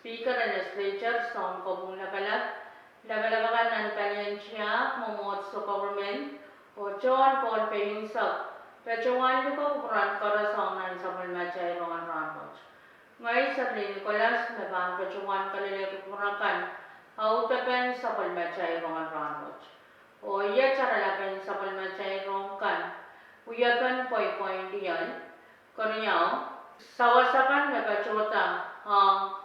Speaker and legislature som kobung labalagakan ng Palencia, momot sa government, o John Pohnpei himself, pecawan ko kuran korasong ng sa Pohnpei Rongen Rahnwet. Ngayon sa Nicolas, nabang pecawan kalilek kurakan, autapen sa Pohnpei Rongen Rahnwet. O iya caralapen sa Pohnpei Rongen, uyapan poy diyan, kanyaw, sawasakan na pecawata ang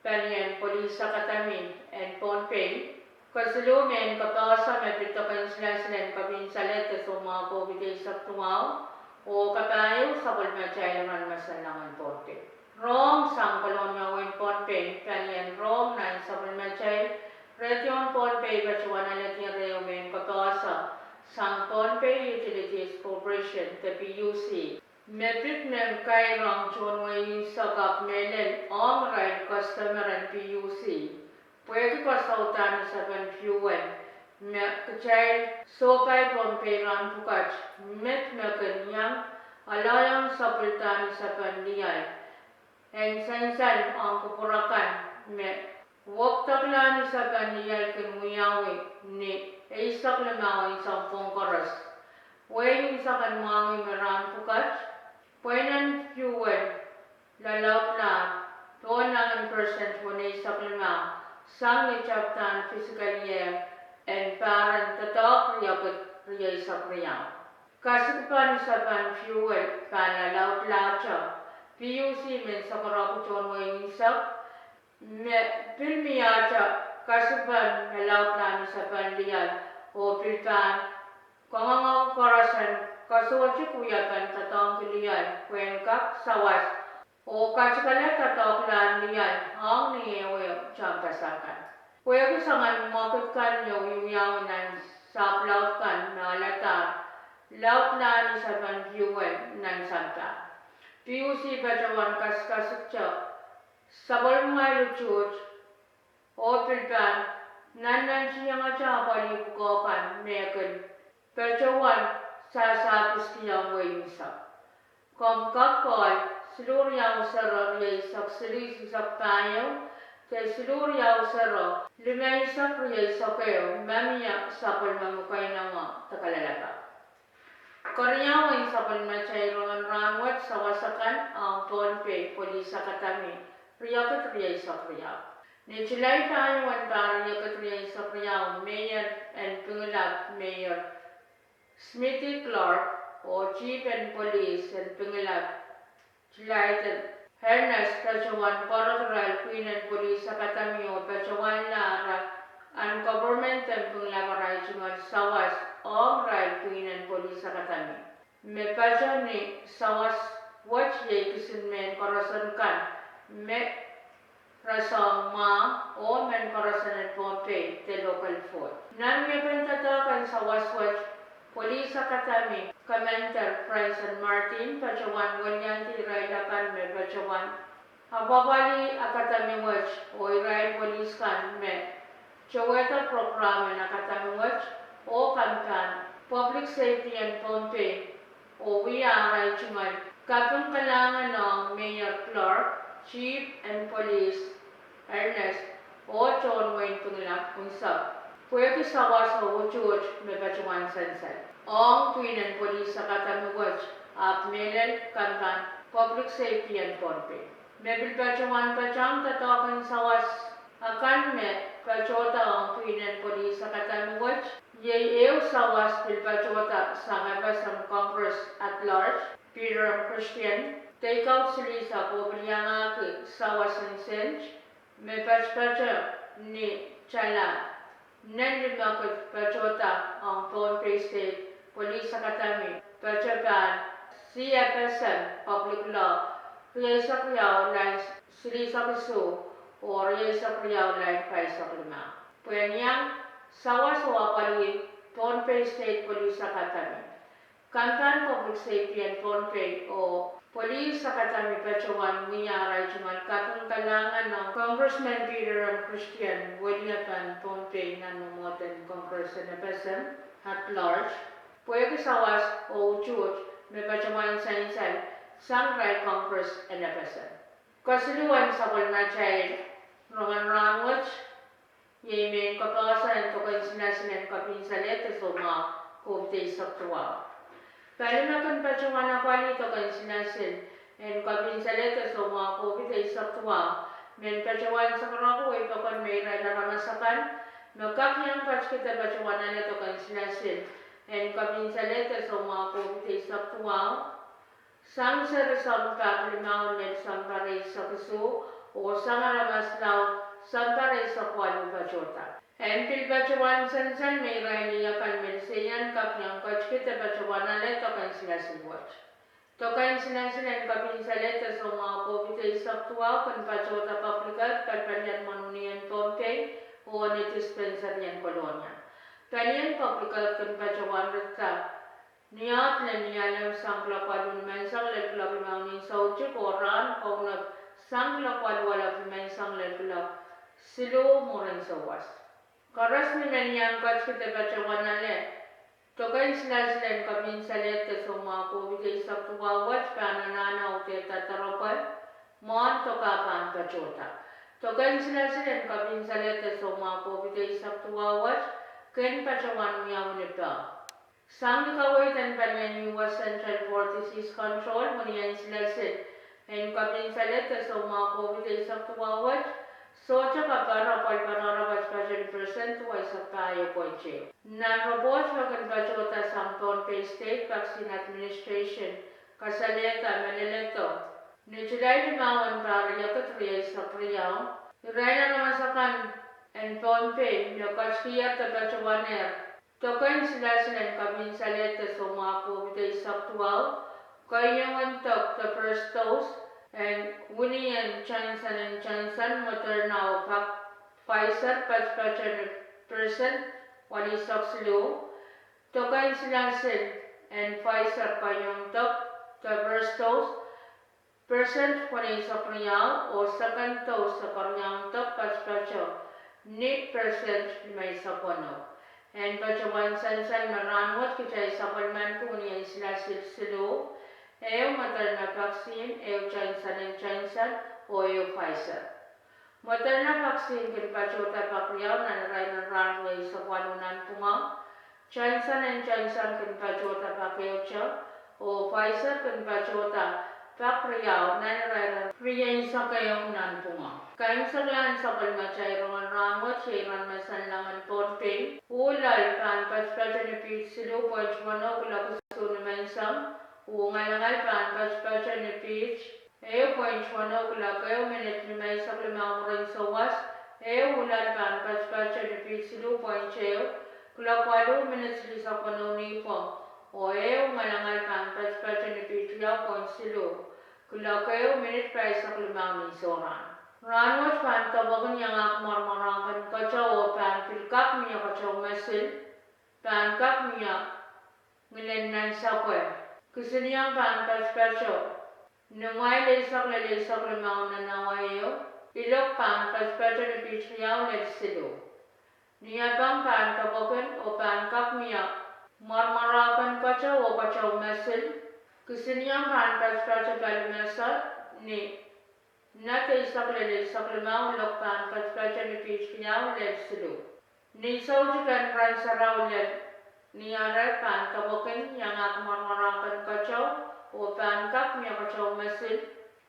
Palian Police Academy and Pohnpei, Kasulumen kapasa may pitokan sila kabinsalet sa mga COVID sa tumaw o katayo sa Pohnpei naman masalangan Pohnpei. Rome sang kolonya wen Pohnpei, Palian Rome na sa Pohnpei, Region Pohnpei Bachuanalet yung Reumen kapasa sang Pohnpei Utilities Corporation, the PUC. Metric nem kay rang chonway sa kapmelen ang right customer and PUC. Pwede pa sa utan sa fuel. Kachay so kay Pohnpei rang pukat. Met kanyang alayang sa pultan sa pandiyay. Ang sansan ang kupurakan. Waktak lang sa pandiyay kinuyawi ni isak lamawin sa pongkaras. Way sa kanmangi meran pukat. Pwedeng fuel, lalaw lang, doon lang in percent muna sa klima, sang ichaptan physical year, and parang tatok riyakot sa kriyaw. Kasipan sa pan fuel, panalaw lacha, PUC men sa karakuchon mo yung isak, pilmiyacha, kasipan nalaw lang sa pandiyan, o pilpan, kangangaw karasan, kasuwati kuyapan tatong kiliyan, kwenkak, sawas, o kasikala tatong lan liyan, ang niyewe chamkasakan. Kuya kisangan makit kan yung yaw ng saplaut kan na lata, laut na ni sa pangyuwen ng santa. PUC batawan kaskasukcha, sabal mga luchut, o pilpan, nanan siya nga siya palibukokan, mekan, batawan, sasapis kiyang wayusak. Kung kakol, siluryaw saro riyasak silisak tayo, kay siluryaw saro, limayisak riyasak kayo, mamiyak sa palmamukay na mga takalalaka. Karyawin sa Pohnpei Rongen Rahnwet sa wasakan ang Pohnpei Police Academy, riyakat riyasak riyaw. Nitsilay tayo ang riyakat riyasak riyaw, Mayor and Pangulab Mayor Smithy Clark, o Chief and Police and Pangilab, Lieutenant Ernest Pachawan, Pastoral Queen and Police Academy o Pachawan Lara, and Government and Pangilab Rajungan Sawas, o Right Queen and Police Academy. Me pacha ni Sawas, watch ye kisin men korasan kan, me rasang ma, o men korasan at Pohnpei, the local food. Nan me pentatakan Sawas watch, Police Academy, Commander Bryson Martin, Pachawan Wanyanti Railapan me Pachawan. Ababali Academy Watch, o Irai Police Kan me. Choweta Program and Academy Watch, o Kankan, Public Safety and Pohnpei, o Wiaray Chungan. Kapang kalangan ng Mayor Clark, Chief and Police Ernest, o John Wayne Pangilap Unsap. Pwede sawas o uchuch me Pachawan Sansan. Ong Queen and Police Academy Watch, Melen, Kankan, Public Safety and Pohnpei. Mebil Pachawan Pachang tatokan sawas akan me Pachota ang Queen and Police Academy Watch. Yay sawas pil Pachota sa kabasang Congress at large, Peter Christian. Take out sili sa Poblianga sawas and Senj. Me Pachacha ni Chala. Nandimakot Pachota ang Pohnpei State Police Academy, Pachapan, CFSM, Public Law, Riyasak Riyaw, Lines, Silisak Isu, o ria sa kriyaw line pa sa klima. Puen yang sawas wa palui Pohnpei State Police Academy. Kantan Public Safety and Pohnpei o Police Academy Pechuan Miyaray Juman katong talangan ng Congressman Peter M. Christian Williatan Pohnpei na numoten Congress na person at large. Pwede sawas o church may Pechuan sa Sangray Congress na person. Kasiluan sa Walnachay Rahnwet Yemen kapasan to kansinasin kapinsalet so ma kubte saktuwa. Pero nakan Pechuan na pali to kansinasin en kapinsalet so ma kubte saktuwa. Men Pechuan sa karako ito kan may ramasakan no kakyang pachkita Pechuan na to kansinasin en kapinsalet so ma kubte saktuwa. Sang sa sampa limaw net sampa rin sa kuso o sang ramaslaw sampa rin sa kwalo bachota. En pil bachuan sansan may rayliya kan mensayan kapyang kachkita bachuan na leto kan sila siwat. To kan sila en kapin sa leto sa mga kopita isaktuwa kan bachota paplikat kalpalyan manunian Pohnpei o ni dispensaryan kolonya. Kalian paplikat kan bachuan rita niat na niyalam sang lakwalun man sang leklap imaunin sauchik oran kung nag sang lakwal wala man sang leklap silo moran sawas. Karas ni menyang kachkita bachawan na le. Tokan sila kamin sa lete sa mga kubigay sa tuwawat pananana o teta taropal mon tokapan bachota. Tokan sila kamin sa lete sa mga kubigay sa tuwawat ken bachawan miyaw nito. Sang kaway tan panyan US Central Forces Control muniyan sila en kamin sa lete sa mga kubigay sa tuwawat so tsaka para palpanarabas pa 10% tuway sa payo poche. Nanrobos makan bachota sa Pohnpei State Vaccine Administration kasaleta manilito. Nitulay limawan para yakatriya sa priyaw. Iray na namasakan en Pohnpei nakasiyat na bachawaner. Tokan sila kamin sa leta sa mga kubitay saktual kayang antok the first dose and Winian Johnson & Johnson Moderna Pfizer percent wali saksilo. Tokan sila and Pfizer kayang tok the first dose percent wali sakriyaw o second dose sa karyang tok paspacho ni percent may sapono. And bachawan sansan Rahnwet kita sapalman ko niya sila silo. Ew Moderna vaccine, ew Johnson & Johnson, o ew Pfizer. Moderna vaccine kin pachota pakriyaw na naray ng Rahnwet sa kwanunan punga. Johnson & Johnson kin pachota pakriyaw siya, o Pfizer kin pachota pakriyaw na naray ng riyan sa kayong nan punga. Kayong saglan sa palmachay Rahnwet siya masanlangan Pohnpei. Ulal pan paspacha ni Pitsilo, Pochmano, Kulakuso naman sam. Ungalangal pan paspacha ni Pitch, Pochmano, Kulakayo, minute ni may saklimang rin sa was, ulal pan paspacha ni Pitsilo, Poncheo, Kulakwalo, minute sili sa panunipong, ungalangal pan paspacha ni Pitchia, Ponchilo, Kulakayo, minute pa saklimang ni Soran. Rahnwet pan tabagan yang akmarmarakan kacaw pan pilkap niya kacaw mesil, pan kap niya ngilen sakwe. Kusiniyang pan paspacho, nungay lesak limang nanawayo, ilok pan paspacho ni pitriyaw leksilo. Niya pang pan tabagan o pan kap niya marmarakan kacaw o kacaw mesil, kusiniyang pan paspacho palimesa ni Nate saklimaw lokpan paspacha ni pichkiyaw leksilo. Ni saujikan pransaraw ni aray pan tabokin yang akmarmarakan kacaw o pan kap niya kacaw masil.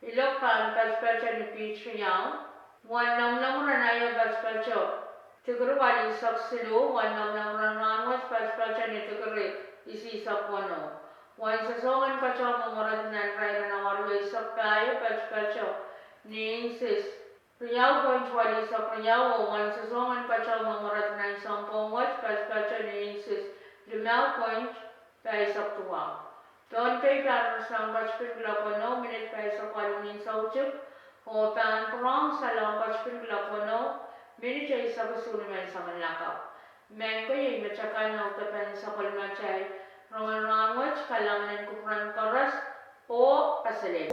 Ilok pan paspacha ni pichkiyaw. Wan nam ranayo paspacho. Tigro wali saksilo. Wan nam rananwas paspacha ni tigri isi sapwano. Wan sasongan kacaw mamurat nan ray nanawalway sakpayo paspacho. Ni insist, priyaw ponchwali sa priyaw o man sasongan kacaw mamurat na isang pongwat paspacha ni insist, limaw ponch pa isak tuwang. Pohnpei plan sang bachpin glapano minute pa isak walunin sauchuk O pan prong sa langkas pinglakono, mini chay sa gusto naman sa manlakaw. Men ko yung matsakan na utapan sa kulmachay, rongan Rahnwet kalangan ko pran karas o pasalit.